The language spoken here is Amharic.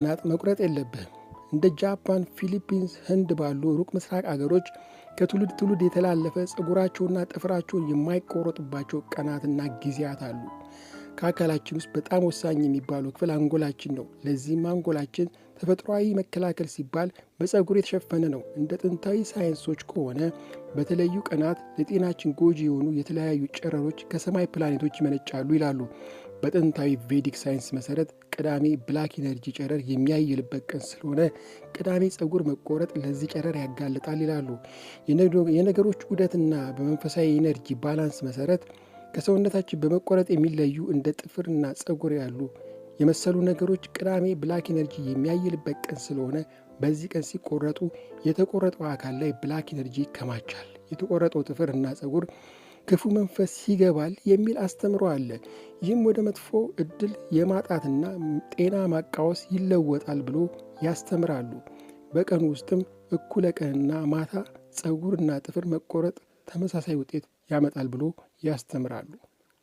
ናት መቁረጥ የለብህም። እንደ ጃፓን፣ ፊሊፒንስ፣ ህንድ ባሉ ሩቅ ምስራቅ አገሮች ከትውልድ ትውልድ የተላለፈ ፀጉራቸውና ጥፍራቸውን የማይቆረጡባቸው ቀናትና ጊዜያት አሉ። ከአካላችን ውስጥ በጣም ወሳኝ የሚባለው ክፍል አንጎላችን ነው። ለዚህም አንጎላችን ተፈጥሯዊ መከላከል ሲባል በፀጉር የተሸፈነ ነው። እንደ ጥንታዊ ሳይንሶች ከሆነ በተለዩ ቀናት ለጤናችን ጎጂ የሆኑ የተለያዩ ጨረሮች ከሰማይ ፕላኔቶች ይመነጫሉ ይላሉ። በጥንታዊ ቬዲክ ሳይንስ መሰረት ቅዳሜ ብላክ ኢነርጂ ጨረር የሚያይልበት ቀን ስለሆነ ቅዳሜ ፀጉር መቆረጥ ለዚህ ጨረር ያጋልጣል ይላሉ። የነገሮች ዑደትና በመንፈሳዊ ኢነርጂ ባላንስ መሰረት ከሰውነታችን በመቆረጥ የሚለዩ እንደ ጥፍርና ፀጉር ያሉ የመሰሉ ነገሮች ቅዳሜ ብላክ ኢነርጂ የሚያይልበት ቀን ስለሆነ በዚህ ቀን ሲቆረጡ የተቆረጠው አካል ላይ ብላክ ኢነርጂ ይከማቻል። የተቆረጠው ጥፍርና ፀጉር ክፉ መንፈስ ይገባል የሚል አስተምሮ አለ። ይህም ወደ መጥፎ እድል የማጣትና ጤና ማቃወስ ይለወጣል ብሎ ያስተምራሉ። በቀኑ ውስጥም እኩለ ቀንና ማታ ፀጉርና ጥፍር መቆረጥ ተመሳሳይ ውጤት ያመጣል ብሎ ያስተምራሉ።